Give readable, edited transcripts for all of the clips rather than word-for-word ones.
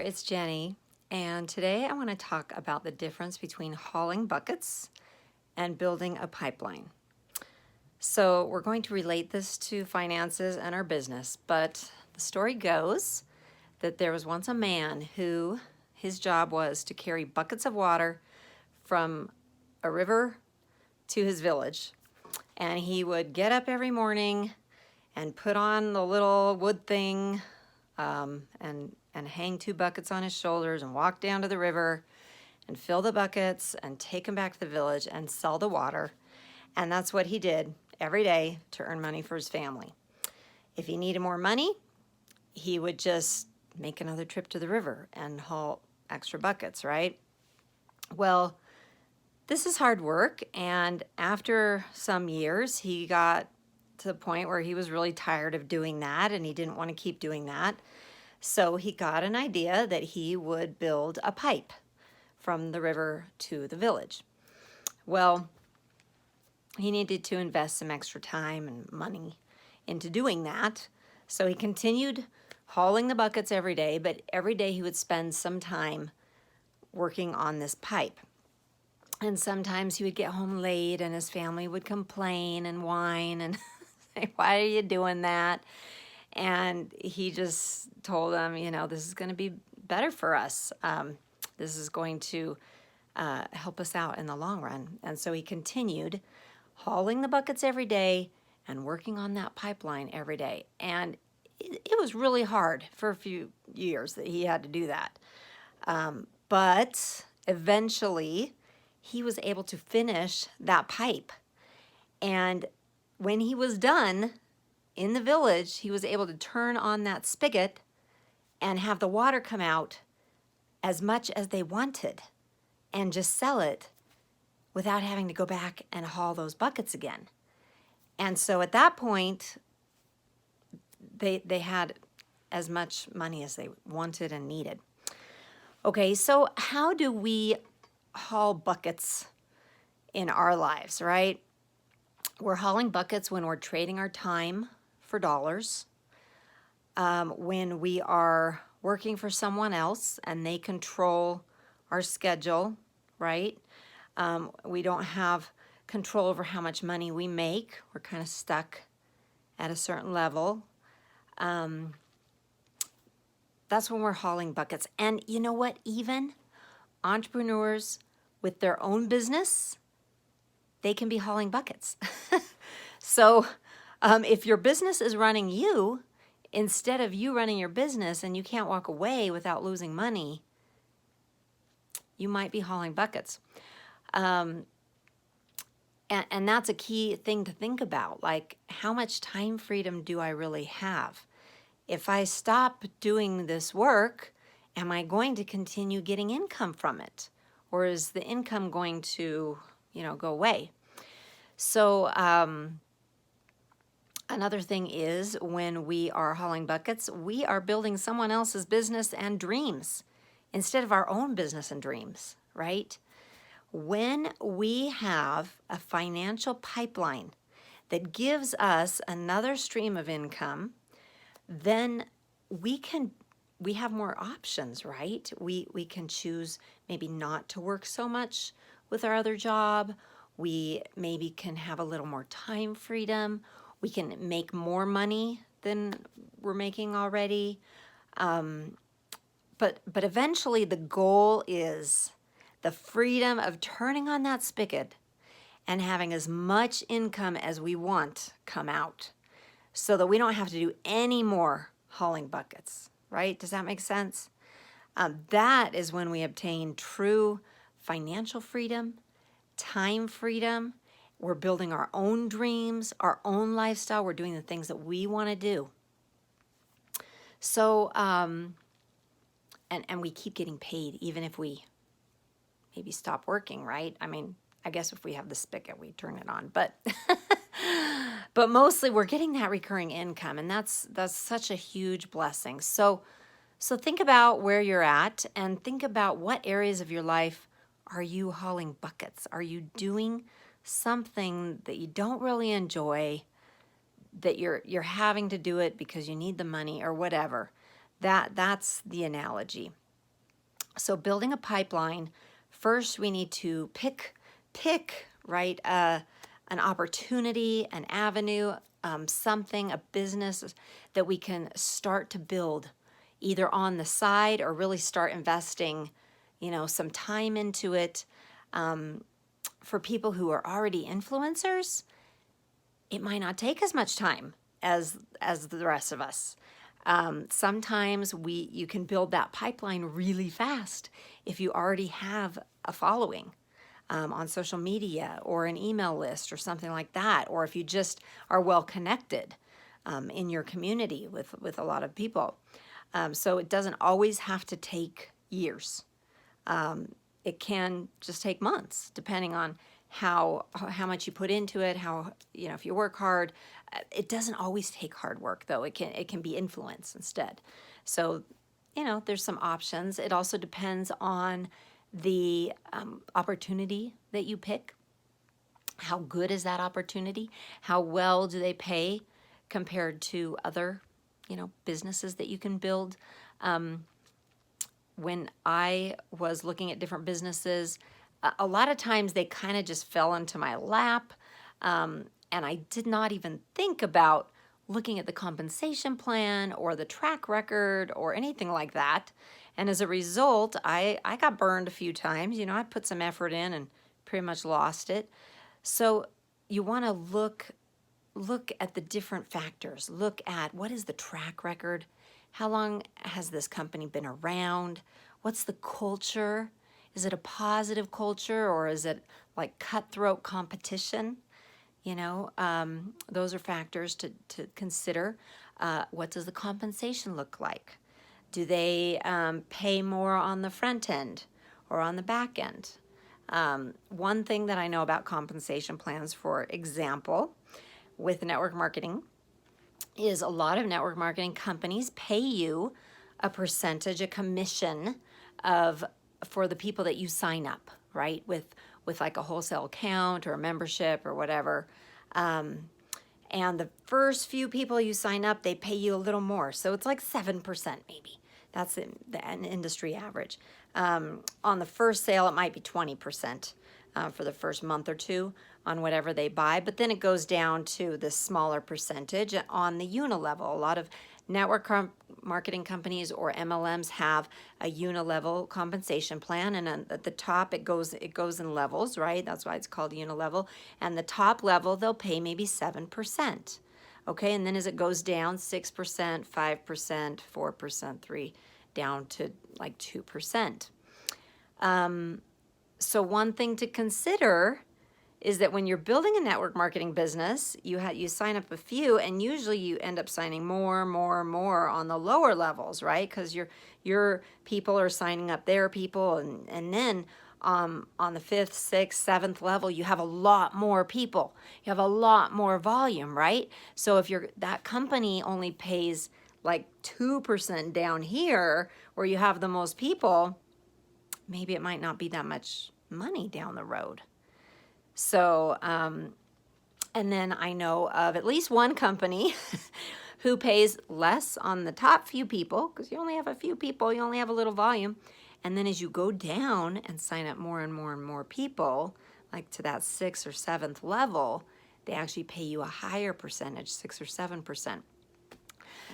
it's Jenny, and today I want to talk about the difference between hauling buckets and building a pipeline. So, we're going to relate this to finances and our business, but the story goes that there was once a man who his job was to carry buckets of water from a river to his village. And he would get up every morning and put on the little wood thing and hang two buckets on his shoulders and walk down to the river and fill the buckets and take them back to the village and sell the water. And that's what he did every day to earn money for his family. If he needed more money, he would just make another trip to the river and haul extra buckets, right? Well, this is hard work, and after some years, he got to the point where he was really tired of doing that and he didn't want to keep doing that. So he got an idea that he would build a pipe from the river to the village. Well, he needed to invest some extra time and money into doing that. So he continued hauling the buckets every day, but every day he would spend some time working on this pipe. And sometimes he would get home late and his family would complain and whine and say, "Why are you doing that?" And he just told them, this is going to be better for us. This is going to help us out in the long run. And so he continued hauling the buckets every day and working on that pipeline every day. And it was really hard for a few years that he had to do that. But eventually, he was able to finish that pipe. And when he was done in the village, he was able to turn on that spigot and have the water come out as much as they wanted and just sell it without having to go back and haul those buckets again. And so at that point, they had as much money as they wanted and needed. Okay, so how do we haul buckets in our lives, right? We're hauling buckets when we're trading our time for dollars, when we are working for someone else and they control our schedule, right? We don't have control over how much money we make. We're kind of stuck at a certain level. That's when we're hauling buckets. And you know what? Even entrepreneurs with their own business, they can be hauling buckets. So if your business is running you, instead of you running your business and you can't walk away without losing money, you might be hauling buckets. And that's a key thing to think about. Like, how much time freedom do I really have? If I stop doing this work, am I going to continue getting income from it? Or is the income going to, go away? So another thing is, when we are hauling buckets, we are building someone else's business and dreams instead of our own business and dreams, right? When we have a financial pipeline that gives us another stream of income, then we have more options, right? We can choose maybe not to work so much with our other job. We maybe can have a little more time freedom. We can make more money than we're making already. But eventually the goal is the freedom of turning on that spigot and having as much income as we want come out, so that we don't have to do any more hauling buckets, right? Does that make sense? That is when we obtain true financial freedom, time freedom. We're building our own dreams, our own lifestyle. We're doing the things that we want to do. So, and we keep getting paid even if we maybe stop working, right? I mean, I guess if we have the spigot, we turn it on, but but mostly we're getting that recurring income, and that's such a huge blessing. So think about where you're at and think about what areas of your life are you hauling buckets? Are you doing something that you don't really enjoy, that you're having to do it because you need the money or whatever? That's the analogy. So building a pipeline, first we need to pick, right, an opportunity, an avenue, something, a business that we can start to build either on the side or really start investing, some time into it. For people who are already influencers, it might not take as much time as the rest of us. Sometimes you can build that pipeline really fast if you already have a following on social media or an email list or something like that, or if you just are well connected in your community with a lot of people. So it doesn't always have to take years. It can just take months, depending on how much you put into it, how, if you work hard. It doesn't always take hard work, though. It can be influence instead. So, there's some options. It also depends on the opportunity that you pick. How good is that opportunity? How well do they pay compared to other, businesses that you can build? When I was looking at different businesses, a lot of times they kind of just fell into my lap. And I did not even think about looking at the compensation plan or the track record or anything like that. And as a result, I got burned a few times. I put some effort in and pretty much lost it. So you want to look at the different factors. Look at what is the track record? How long has this company been around? What's the culture? Is it a positive culture or is it like cutthroat competition? Those are factors to consider. What does the compensation look like? Do they pay more on the front end or on the back end? One thing that I know about compensation plans, for example, with network marketing, is a lot of network marketing companies pay you a percentage, a commission for the people that you sign up, right? With like a wholesale account or a membership or whatever. And the first few people you sign up, they pay you a little more. So it's like 7% maybe. That's an industry average. On the first sale, it might be 20% for the first month or two on whatever they buy. But then it goes down to this smaller percentage on the unilevel. A lot of network marketing companies or MLMs have a unilevel compensation plan, and at the top it goes in levels, right? That's why it's called unilevel. And the top level, they'll pay maybe 7%. Okay, and then as it goes down, 6%, 5%, 4%, 3%, down to like 2%. So one thing to consider is that when you're building a network marketing business, you sign up a few, and usually you end up signing more on the lower levels, right? Because your people are signing up their people, and then on the 5th, 6th, 7th level, you have a lot more people. You have a lot more volume, right? So if that company only pays like 2% down here, where you have the most people, maybe it might not be that much money down the road. So, and then I know of at least one company who pays less on the top few people, because you only have a few people, you only have a little volume. And then as you go down and sign up more and more and more people, like to that 6th or 7th level, they actually pay you a higher percentage, 6 or 7%.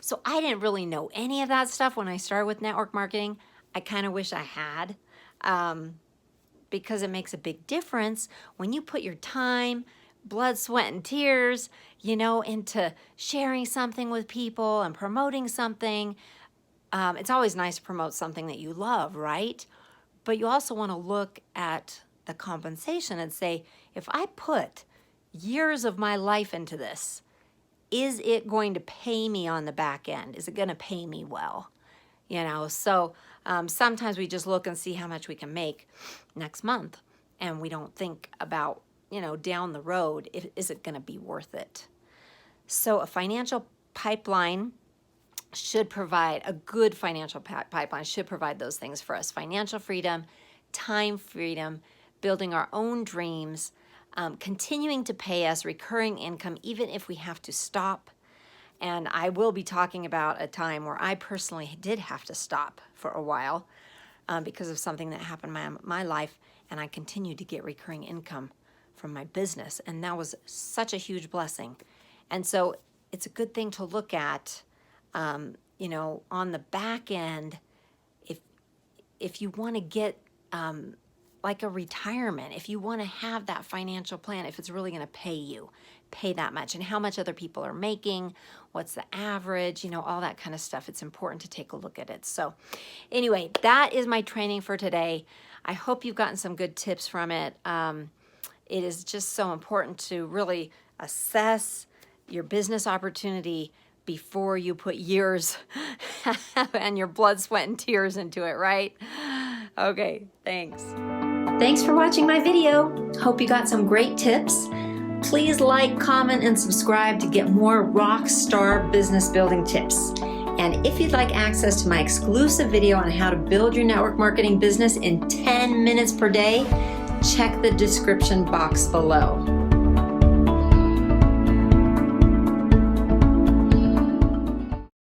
So I didn't really know any of that stuff when I started with network marketing. I kind of wish I had. Because it makes a big difference when you put your time, blood, sweat, and tears, into sharing something with people and promoting something. It's always nice to promote something that you love, right? But you also want to look at the compensation and say, if I put years of my life into this, is it going to pay me on the back end? Is it going to pay me well? So sometimes we just look and see how much we can make next month, and we don't think about, down the road, is it going to be worth it? So a financial pipeline should provide, a good financial pipeline should provide those things for us: financial freedom, time freedom, building our own dreams, continuing to pay us recurring income, even if we have to stop. And I will be talking about a time where I personally did have to stop for a while. because of something that happened in my life, and I continued to get recurring income from my business, and that was such a huge blessing. And so it's a good thing to look at, you know, on the back end, if you want to get like a retirement, if you want to have that financial plan, if it's really going to pay that much, and how much other people are making, what's the average, you know, all that kind of stuff. It's important to take a look at it. So anyway, that is my training for today. I hope you've gotten some good tips from it. It is just so important to really assess your business opportunity before you put years and your blood, sweat, and tears into it, right? Okay, thanks. Thanks for watching my video. Hope you got some great tips. Please like, comment, and subscribe to get more rock star business building tips. And if you'd like access to my exclusive video on how to build your network marketing business in 10 minutes per day, check the description box below.